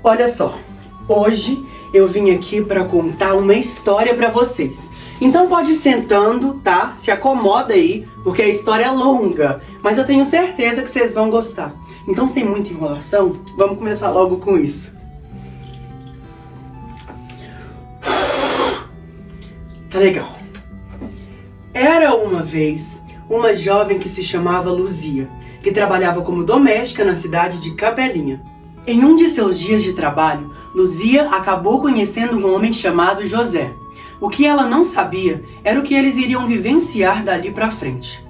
Olha só, hoje eu vim aqui para contar uma história para vocês. Então pode ir sentando, tá? Se acomoda aí, porque a história é longa, mas eu tenho certeza que vocês vão gostar. Então, sem muita enrolação, vamos começar logo com isso. Tá legal. Era uma vez uma jovem que se chamava Luzia, que trabalhava como doméstica na cidade de Capelinha. Em um de seus dias de trabalho, Luzia acabou conhecendo um homem chamado José. O que ela não sabia era o que eles iriam vivenciar dali pra frente.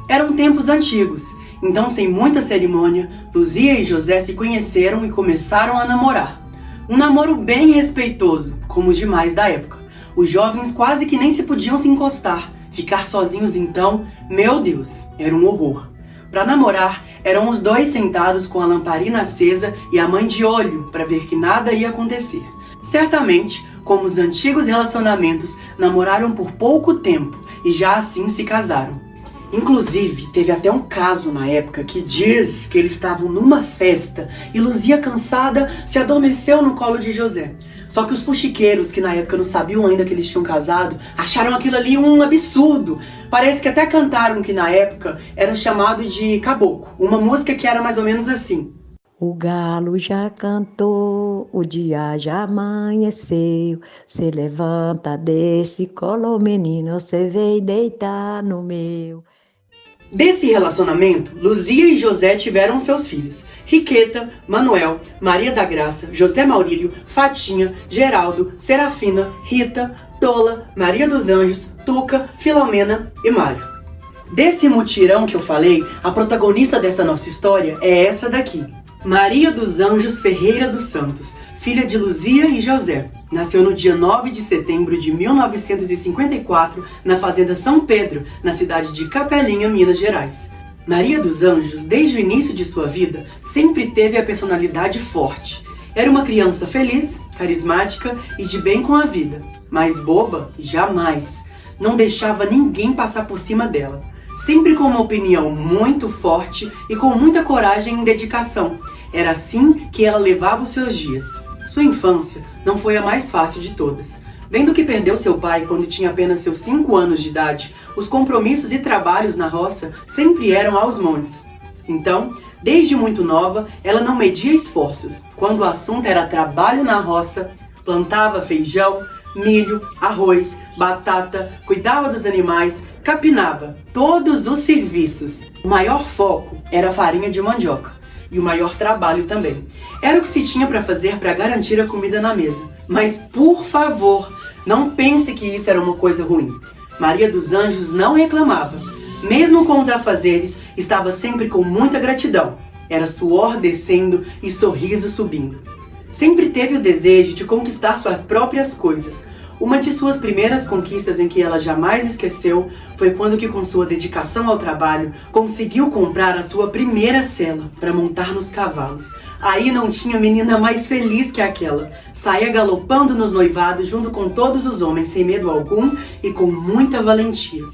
Eram tempos antigos, então sem muita cerimônia, Luzia e José se conheceram e começaram a namorar. Um namoro bem respeitoso, como os demais da época. Os jovens quase que nem se podiam se encostar. Ficar sozinhos então, meu Deus, era um horror. Para namorar, eram os dois sentados com a lamparina acesa e a mãe de olho para ver que nada ia acontecer. Certamente, como os antigos relacionamentos, namoraram por pouco tempo e já assim se casaram. Inclusive, teve até um caso na época que diz que eles estavam numa festa e Luzia, cansada, se adormeceu no colo de José. Só que os fuxiqueiros, que na época não sabiam ainda que eles tinham casado, acharam aquilo ali um absurdo. Parece que até cantaram que na época era chamado de caboclo, uma música que era mais ou menos assim. O galo já cantou, o dia já amanheceu, cê levanta desse colo, menino, cê vem deitar no meu. Desse relacionamento, Luzia e José tiveram seus filhos, Riqueta, Manuel, Maria da Graça, José Maurílio, Fatinha, Geraldo, Serafina, Rita, Tola, Maria dos Anjos, Tuca, Filomena e Mário. Desse mutirão que eu falei, a protagonista dessa nossa história é essa daqui. Maria dos Anjos Ferreira dos Santos, filha de Luzia e José. Nasceu no dia 9 de setembro de 1954, na fazenda São Pedro, na cidade de Capelinha, Minas Gerais. Maria dos Anjos, desde o início de sua vida, sempre teve a personalidade forte. Era uma criança feliz, carismática e de bem com a vida. Mas boba, jamais. Não deixava ninguém passar por cima dela. Sempre com uma opinião muito forte e com muita coragem e dedicação. Era assim que ela levava os seus dias. Sua infância não foi a mais fácil de todas. Vendo que perdeu seu pai quando tinha apenas seus 5 anos de idade, os compromissos e trabalhos na roça sempre eram aos montes. Então, desde muito nova, ela não media esforços. Quando o assunto era trabalho na roça, plantava feijão, milho, arroz, batata, cuidava dos animais, capinava todos os serviços. O maior foco era a farinha de mandioca. E o maior trabalho também. Era o que se tinha para fazer para garantir a comida na mesa. Mas, por favor, não pense que isso era uma coisa ruim. Maria dos Anjos não reclamava. Mesmo com os afazeres, estava sempre com muita gratidão. Era suor descendo e sorriso subindo. Sempre teve o desejo de conquistar suas próprias coisas. Uma de suas primeiras conquistas em que ela jamais esqueceu foi quando que, com sua dedicação ao trabalho, conseguiu comprar a sua primeira sela para montar nos cavalos. Aí não tinha menina mais feliz que aquela. Saía galopando nos noivados junto com todos os homens, sem medo algum e com muita valentia.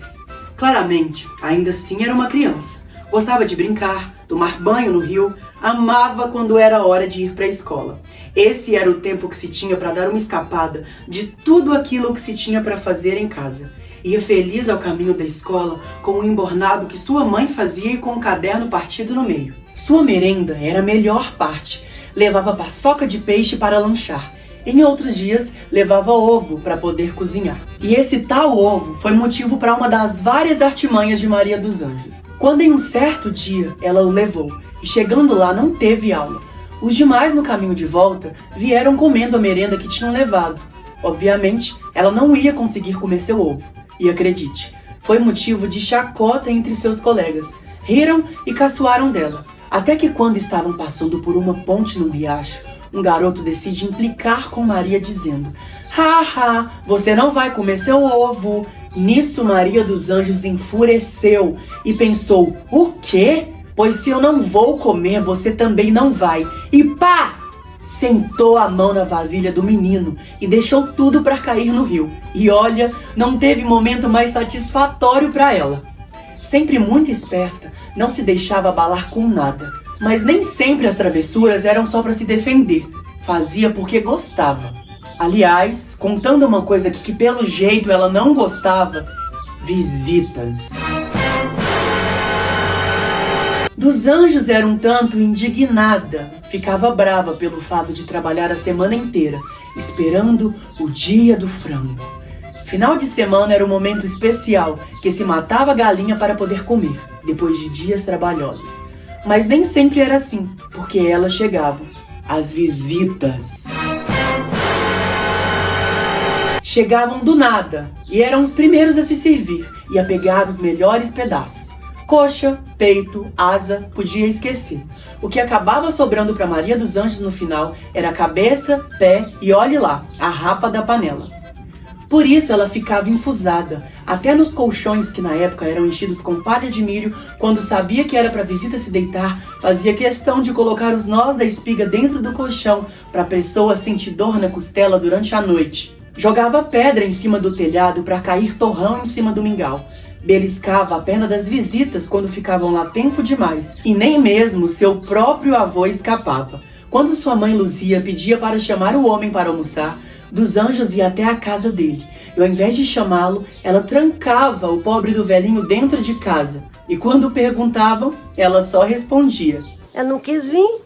Claramente, ainda assim era uma criança. Gostava de brincar, tomar banho no rio, amava quando era hora de ir para a escola. Esse era o tempo que se tinha para dar uma escapada de tudo aquilo que se tinha para fazer em casa. Ia feliz ao caminho da escola com o embornado que sua mãe fazia e com o caderno partido no meio. Sua merenda era a melhor parte. Levava paçoca de peixe para lanchar. Em outros dias, levava ovo para poder cozinhar. E esse tal ovo foi motivo para uma das várias artimanhas de Maria dos Anjos. Quando em um certo dia ela o levou, e chegando lá não teve aula. Os demais no caminho de volta vieram comendo a merenda que tinham levado. Obviamente, ela não ia conseguir comer seu ovo. E acredite, foi motivo de chacota entre seus colegas. Riram e caçoaram dela. Até que quando estavam passando por uma ponte no riacho, um garoto decide implicar com Maria dizendo: "Haha, você não vai comer seu ovo." Nisso Maria dos Anjos enfureceu e pensou: "O quê? Pois se eu não vou comer, você também não vai." E pá! Sentou a mão na vasilha do menino e deixou tudo para cair no rio. E olha, não teve momento mais satisfatório para ela. Sempre muito esperta, não se deixava abalar com nada. Mas nem sempre as travessuras eram só para se defender. fazia porque gostava. Aliás, contando uma coisa que pelo jeito ela não gostava: visitas. Dos Anjos era um tanto indignada, ficava brava pelo fato de trabalhar a semana inteira, esperando o dia do frango. Final de semana era um momento especial, que se matava a galinha para poder comer, depois de dias trabalhosos. Mas nem sempre era assim, porque elas chegavam, as visitas. Chegavam do nada, e eram os primeiros a se servir e a pegar os melhores pedaços. Coxa, peito, asa, podia esquecer. O que acabava sobrando para Maria dos Anjos no final era a cabeça, pé e, olhe lá, a rapa da panela. Por isso ela ficava enfusada, até nos colchões que na época eram enchidos com palha de milho. Quando sabia que era para a visita se deitar, fazia questão de colocar os nós da espiga dentro do colchão para a pessoa sentir dor na costela durante a noite. Jogava pedra em cima do telhado para cair torrão em cima do mingau. Beliscava a perna das visitas quando ficavam lá tempo demais, e nem mesmo seu próprio avô escapava. Quando sua mãe Luzia pedia para chamar o homem para almoçar, Dos Anjos ia até a casa dele, e ao invés de chamá-lo, ela trancava o pobre do velhinho dentro de casa. E quando perguntavam, ela só respondia: "Eu não quis vir."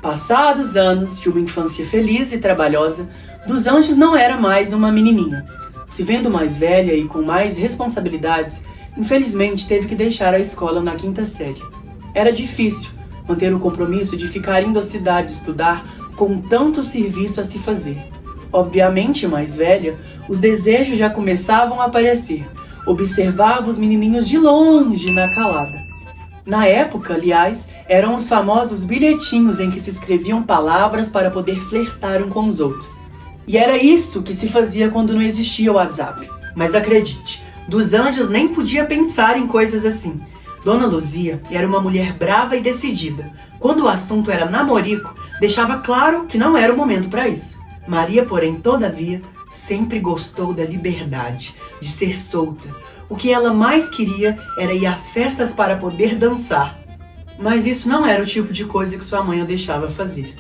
Passados anos de uma infância feliz e trabalhosa, Dos Anjos não era mais uma menininha. Se vendo mais velha e com mais responsabilidades, infelizmente teve que deixar a escola na 5ª série. Era difícil manter o compromisso de ficar indo à cidade estudar com tanto serviço a se fazer. Obviamente, mais velha, os desejos já começavam a aparecer. Observava os menininhos de longe na calada. Na época, aliás, eram os famosos bilhetinhos em que se escreviam palavras para poder flertar um com os outros. E era isso que se fazia quando não existia o WhatsApp. Mas acredite, Dos Anjos nem podia pensar em coisas assim. Dona Luzia era uma mulher brava e decidida. Quando o assunto era namorico, deixava claro que não era o momento para isso. Maria, porém, todavia, sempre gostou da liberdade, de ser solta. O que ela mais queria era ir às festas para poder dançar. Mas isso não era o tipo de coisa que sua mãe a deixava fazer.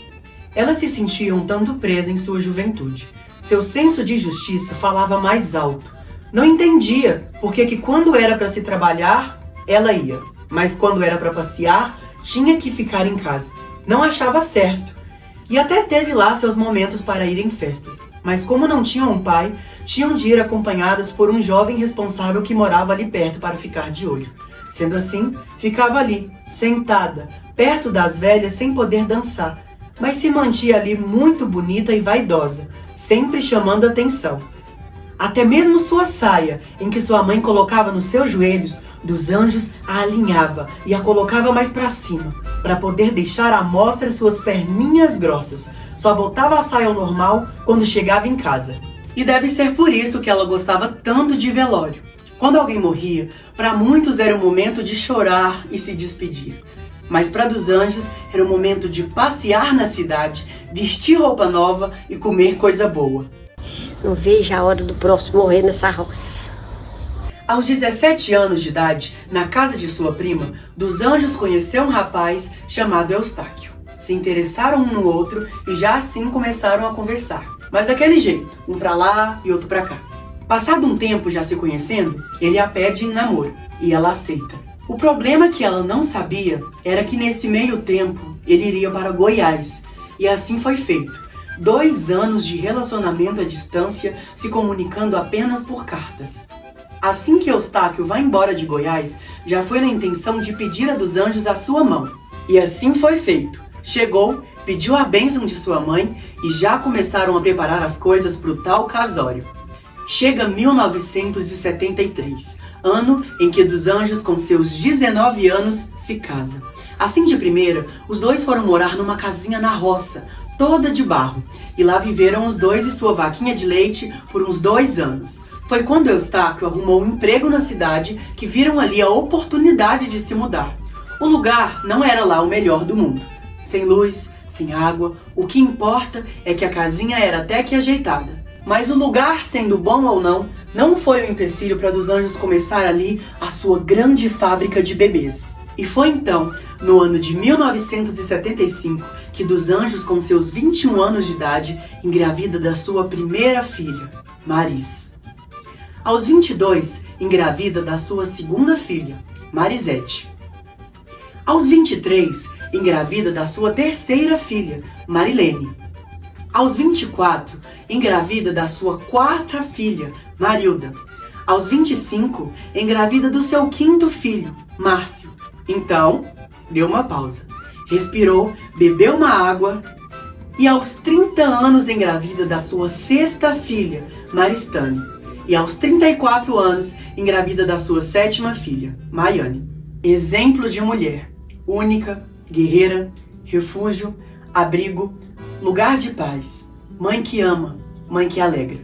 Ela se sentia um tanto presa em sua juventude. Seu senso de justiça falava mais alto. Não entendia por que quando era para se trabalhar, ela ia. Mas quando era para passear, tinha que ficar em casa. Não achava certo. E até teve lá seus momentos para ir em festas. Mas como não tinham um pai, tinham de ir acompanhadas por um jovem responsável que morava ali perto para ficar de olho. Sendo assim, ficava ali, sentada, perto das velhas sem poder dançar. Mas se mantinha ali muito bonita e vaidosa, sempre chamando atenção. Até mesmo sua saia, em que sua mãe colocava nos seus joelhos, Dos Anjos a alinhava e a colocava mais para cima, para poder deixar à mostra suas perninhas grossas. Só voltava a saia ao normal quando chegava em casa. E deve ser por isso que ela gostava tanto de velório. Quando alguém morria, para muitos era o momento de chorar e se despedir. Mas para Dos Anjos era o momento de passear na cidade, vestir roupa nova e comer coisa boa. Não vejo a hora do próximo morrer nessa roça. Aos 17 anos de idade, na casa de sua prima, Dos Anjos conheceu um rapaz chamado Eustáquio. Se interessaram um no outro e já assim começaram a conversar. Mas daquele jeito, um pra lá e outro pra cá. Passado um tempo já se conhecendo, ele a pede em namoro e ela aceita. O problema que ela não sabia era que nesse meio tempo ele iria para Goiás. E assim foi feito. 2 anos de relacionamento à distância, se comunicando apenas por cartas. Assim que Eustáquio vai embora de Goiás, já foi na intenção de pedir a Dos Anjos a sua mão. E assim foi feito. Chegou, pediu a bênção de sua mãe e já começaram a preparar as coisas para o tal casório. Chega 1973, ano em que Dos Anjos, com seus 19 anos, se casa. Assim de primeira, os dois foram morar numa casinha na roça, toda de barro, e lá viveram os dois e sua vaquinha de leite por uns 2 anos. Foi quando Eustáquio arrumou um emprego na cidade que viram ali a oportunidade de se mudar. O lugar não era lá o melhor do mundo. Sem luz, sem água, o que importa é que a casinha era até que ajeitada. Mas o lugar, sendo bom ou não foi um empecilho para Dos Anjos começar ali a sua grande fábrica de bebês. E foi então, no ano de 1975, que dos Anjos, com seus 21 anos de idade, engravida da sua primeira filha, Maris. Aos 22, engravida da sua segunda filha, Marisete. Aos 23, engravida da sua terceira filha, Marilene. Aos 24, engravida da sua quarta filha, Marilda. Aos 25, engravida do seu quinto filho, Márcio. Então, deu uma pausa, respirou, bebeu uma água e aos 30 anos engravida da sua sexta filha, Maristane. E aos 34 anos engravida da sua sétima filha, Maiane. Exemplo de mulher, única, guerreira, refúgio, abrigo, lugar de paz, mãe que ama, mãe que alegra.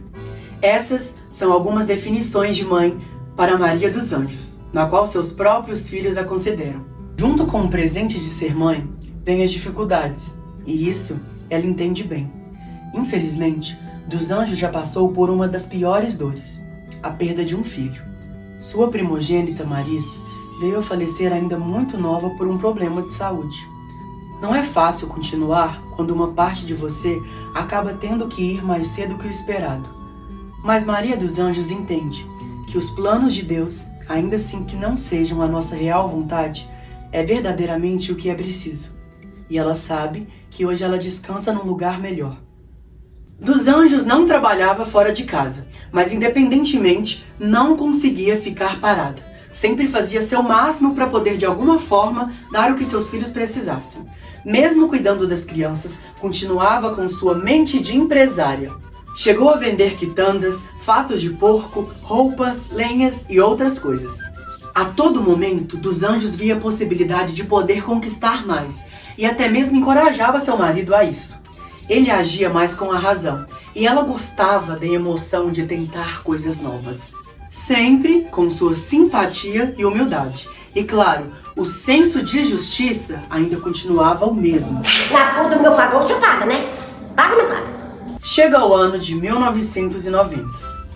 Essas são algumas definições de mãe para Maria dos Anjos, na qual seus próprios filhos a consideram. Junto com o presente de ser mãe, vem as dificuldades, e isso ela entende bem. Infelizmente, dos Anjos já passou por uma das piores dores, a perda de um filho. Sua primogênita, Maris, veio a falecer ainda muito nova por um problema de saúde. Não é fácil continuar quando uma parte de você acaba tendo que ir mais cedo que o esperado. Mas Maria dos Anjos entende que os planos de Deus, ainda assim que não sejam a nossa real vontade, é verdadeiramente o que é preciso. E ela sabe que hoje ela descansa num lugar melhor. Dos Anjos não trabalhava fora de casa, mas independentemente não conseguia ficar parada. Sempre fazia seu máximo para poder de alguma forma dar o que seus filhos precisassem. Mesmo cuidando das crianças, continuava com sua mente de empresária. Chegou a vender quitandas, fatos de porco, roupas, lenhas e outras coisas. A todo momento, dos Anjos via a possibilidade de poder conquistar mais e até mesmo encorajava seu marido a isso. Ele agia mais com a razão e ela gostava da emoção de tentar coisas novas. Sempre com sua simpatia e humildade. E claro, o senso de justiça ainda continuava o mesmo. Na puta do meu fogão você paga, né? Paga ou não paga? Chega o ano de 1990.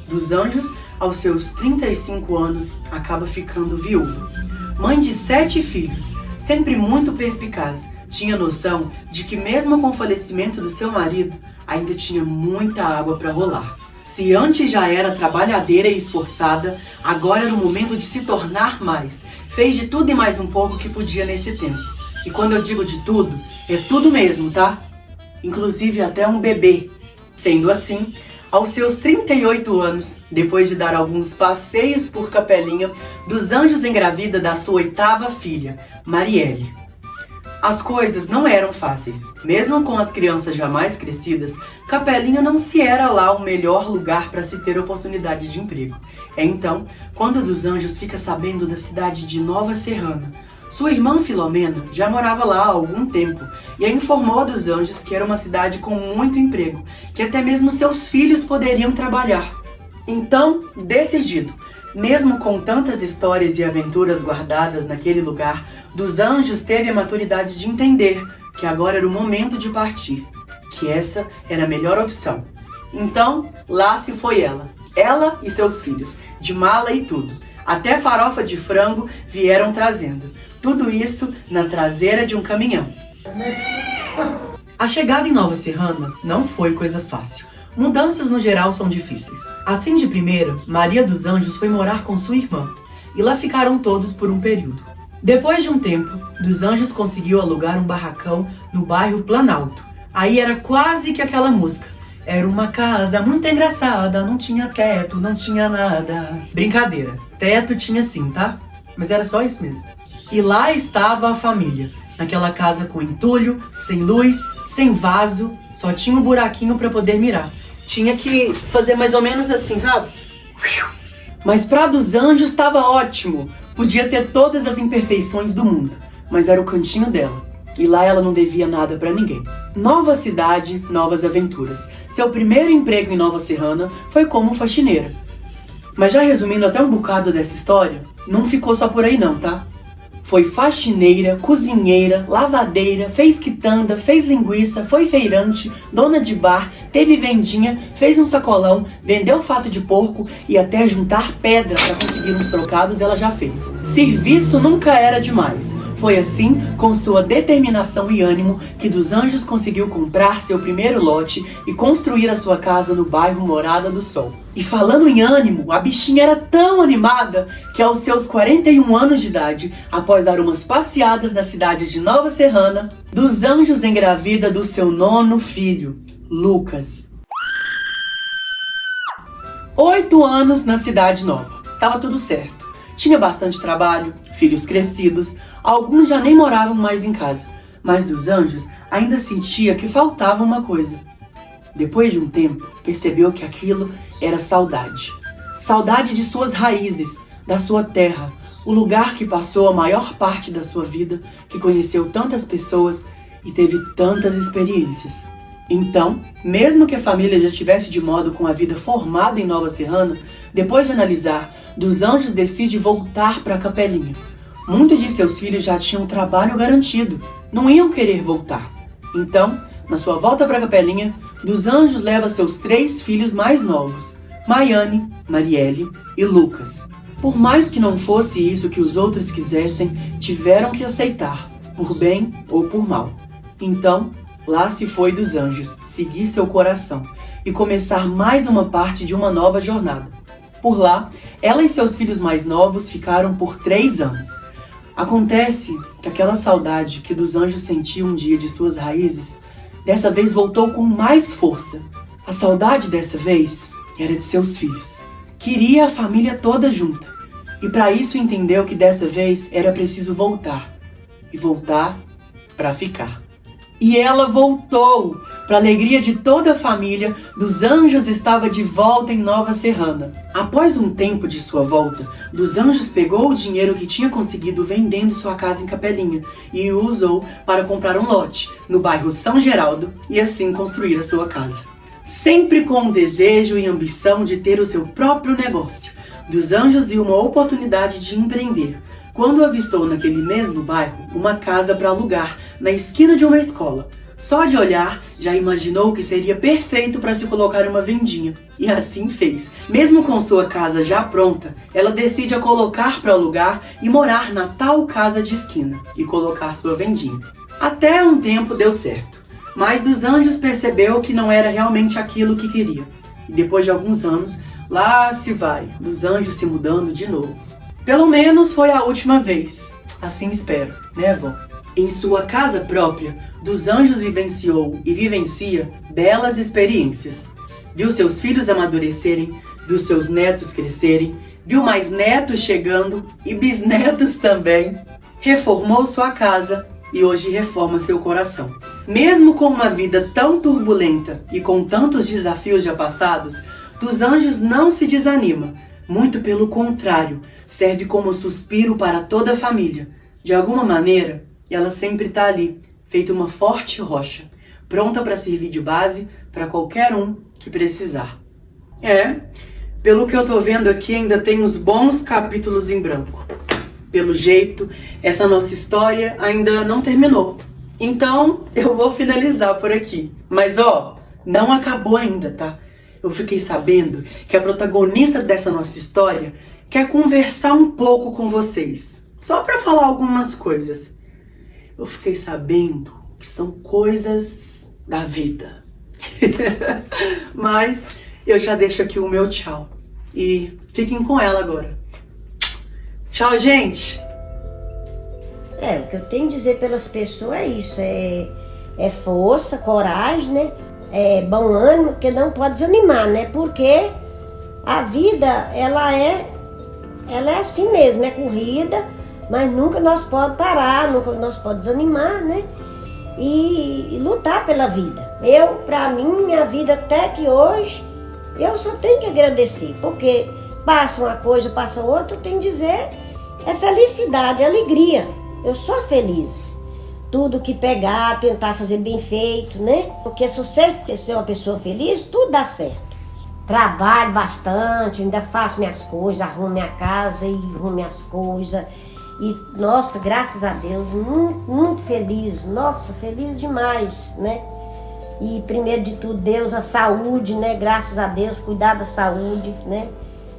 Dos Anjos, aos seus 35 anos, acaba ficando viúva. Mãe de 7 filhos, sempre muito perspicaz, tinha noção de que mesmo com o falecimento do seu marido, ainda tinha muita água para rolar. Se antes já era trabalhadeira e esforçada, agora era o momento de se tornar mais. Fez de tudo e mais um pouco que podia nesse tempo. E quando eu digo de tudo, é tudo mesmo, tá? Inclusive até um bebê. Sendo assim, aos seus 38 anos, depois de dar alguns passeios por Capelinha, dos Anjos engravida da sua 8ª filha, Marielle. As coisas não eram fáceis. Mesmo com as crianças já mais crescidas, Capelinha não se era lá o melhor lugar para se ter oportunidade de emprego. É então, quando dos Anjos fica sabendo da cidade de Nova Serrana. Sua irmã Filomena já morava lá há algum tempo e a informou a dos Anjos que era uma cidade com muito emprego, que até mesmo seus filhos poderiam trabalhar. Então, decidido, mesmo com tantas histórias e aventuras guardadas naquele lugar, dos Anjos teve a maturidade de entender que agora era o momento de partir, que essa era a melhor opção. Então, lá se foi ela e seus filhos, de mala e tudo. Até farofa de frango vieram trazendo. Tudo isso na traseira de um caminhão. A chegada em Nova Serrana não foi coisa fácil. Mudanças no geral são difíceis. Assim de primeira, Maria dos Anjos foi morar com sua irmã. E lá ficaram todos por um período. Depois de um tempo, dos Anjos conseguiu alugar um barracão no bairro Planalto. Aí era quase que aquela música. Era uma casa muito engraçada, não tinha teto, não tinha nada. Brincadeira, teto tinha sim, tá? Mas era só isso mesmo. E lá estava a família, naquela casa com entulho, sem luz, sem vaso, só tinha um buraquinho para poder mirar. Tinha que fazer mais ou menos assim, sabe? Mas pra dos Anjos estava ótimo. Podia ter todas as imperfeições do mundo, mas era o cantinho dela. E lá ela não devia nada pra ninguém. Nova cidade, novas aventuras. Seu primeiro emprego em Nova Serrana foi como faxineira. Mas já resumindo até um bocado dessa história, não ficou só por aí não, tá? Foi faxineira, cozinheira, lavadeira, fez quitanda, fez linguiça, foi feirante, dona de bar, teve vendinha, fez um sacolão, vendeu fato de porco e até juntar pedra para conseguir uns trocados ela já fez. Serviço nunca era demais. Foi assim, com sua determinação e ânimo, que dos Anjos conseguiu comprar seu primeiro lote e construir a sua casa no bairro Morada do Sol. E falando em ânimo, a bichinha era tão animada que aos seus 41 anos de idade, após dar umas passeadas na cidade de Nova Serrana, dos Anjos engravida do seu 9º filho, Lucas. 8 anos na cidade nova. Tava tudo certo. Tinha bastante trabalho, filhos crescidos, alguns já nem moravam mais em casa, mas dos Anjos ainda sentia que faltava uma coisa. Depois de um tempo, percebeu que aquilo era saudade. Saudade de suas raízes, da sua terra, o lugar que passou a maior parte da sua vida, que conheceu tantas pessoas e teve tantas experiências. Então, mesmo que a família já estivesse de modo com a vida formada em Nova Serrana, depois de analisar, dos Anjos decide voltar para a capelinha. Muitos de seus filhos já tinham trabalho garantido, não iam querer voltar. Então, na sua volta para a capelinha, dos Anjos leva seus 3 filhos mais novos, Maiane, Marielle e Lucas. Por mais que não fosse isso que os outros quisessem, tiveram que aceitar, por bem ou por mal. Então, lá se foi dos Anjos, seguir seu coração e começar mais uma parte de uma nova jornada. Por lá, ela e seus filhos mais novos ficaram por 3 anos. Acontece que aquela saudade que dos Anjos sentiu um dia de suas raízes, dessa vez voltou com mais força. A saudade dessa vez era de seus filhos. Queria a família toda junta. E para isso entendeu que dessa vez era preciso voltar. E voltar para ficar. E ela voltou! Para a alegria de toda a família, dos Anjos estava de volta em Nova Serrana. Após um tempo de sua volta, dos Anjos pegou o dinheiro que tinha conseguido vendendo sua casa em Capelinha e o usou para comprar um lote no bairro São Geraldo e assim construir a sua casa. Sempre com o desejo e ambição de ter o seu próprio negócio, dos Anjos viu uma oportunidade de empreender, quando avistou naquele mesmo bairro uma casa para alugar na esquina de uma escola. Só de olhar, já imaginou que seria perfeito para se colocar uma vendinha. E assim fez. Mesmo com sua casa já pronta, ela decide a colocar para alugar e morar na tal casa de esquina e colocar sua vendinha. Até um tempo deu certo, mas dos Anjos percebeu que não era realmente aquilo que queria. E depois de alguns anos, lá se vai, dos Anjos se mudando de novo. Pelo menos foi a última vez. Assim espero, né, vó? Em sua casa própria, dos Anjos vivenciou e vivencia belas experiências. Viu seus filhos amadurecerem, viu seus netos crescerem, viu mais netos chegando e bisnetos também. Reformou sua casa e hoje reforma seu coração. Mesmo com uma vida tão turbulenta e com tantos desafios já passados, dos Anjos não se desanima. Muito pelo contrário, serve como suspiro para toda a família. De alguma maneira, ela sempre está ali, feita uma forte rocha, pronta para servir de base para qualquer um que precisar. Pelo que eu tô vendo aqui, ainda tem uns bons capítulos em branco. Pelo jeito, essa nossa história ainda não terminou. Então, eu vou finalizar por aqui. Mas não acabou ainda, tá? Eu fiquei sabendo que a protagonista dessa nossa história quer conversar um pouco com vocês. Só para falar algumas coisas. Eu fiquei sabendo que são coisas da vida. Mas eu já deixo aqui o meu tchau. E fiquem com ela agora. Tchau, gente! O que eu tenho a dizer pelas pessoas é isso. É força, coragem, né? É bom ânimo, porque não pode desanimar, né? Porque a vida, ela é assim mesmo, é corrida, mas nunca nós pode parar, nunca nós pode desanimar, né? E lutar pela vida. Pra mim, minha vida até que hoje, eu só tenho que agradecer, porque passa uma coisa, passa outra, eu tenho que dizer, é felicidade, é alegria. Eu sou feliz. Tudo que pegar, tentar fazer bem feito, né? Porque se você ser uma pessoa feliz, tudo dá certo. Trabalho bastante, ainda faço minhas coisas, arrumo minha casa e arrumo minhas coisas. E, nossa, graças a Deus, muito, muito feliz. Nossa, feliz demais, né? E, primeiro de tudo, Deus, a saúde, né? Graças a Deus, cuidar da saúde, né?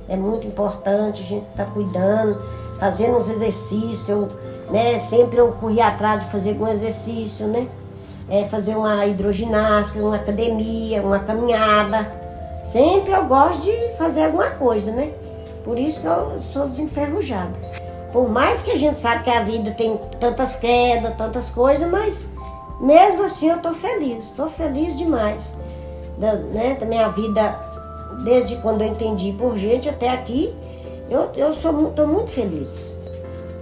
É muito importante, a gente tá cuidando, fazendo uns exercícios. né? Sempre eu corri atrás de fazer algum exercício, né? Fazer uma hidroginástica, uma academia, uma caminhada. Sempre eu gosto de fazer alguma coisa, né? Por isso que eu sou desenferrujada. Por mais que a gente sabe que a vida tem tantas quedas, tantas coisas, mas mesmo assim eu estou feliz demais. Da minha vida, desde quando eu entendi por gente até aqui, eu estou muito feliz.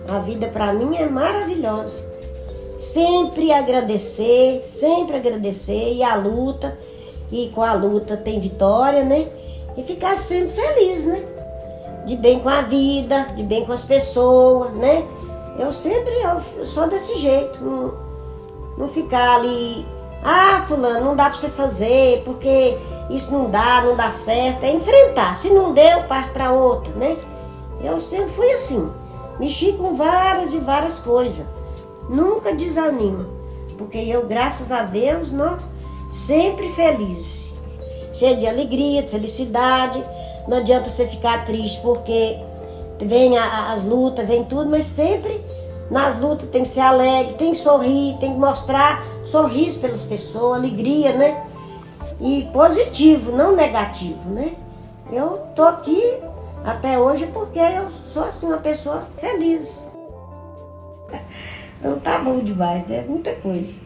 A vida para mim é maravilhosa. Sempre agradecer, e a luta, e com a luta tem vitória, né? E ficar sempre feliz, né? De bem com a vida, de bem com as pessoas, né? Eu sou desse jeito, não ficar ali, fulano, não dá pra você fazer, porque isso não dá certo, é enfrentar, se não deu, parte pra outra, né? Eu sempre fui assim, mexi com várias e várias coisas, nunca desanimo, porque eu, graças a Deus, sempre feliz, cheia de alegria, de felicidade. Não adianta você ficar triste porque vem as lutas, vem tudo, mas sempre nas lutas tem que ser alegre, tem que sorrir, tem que mostrar sorriso pelas pessoas, alegria, né? E positivo, não negativo, né? Eu tô aqui até hoje porque eu sou assim uma pessoa feliz. Então tá bom demais, né? Muita coisa.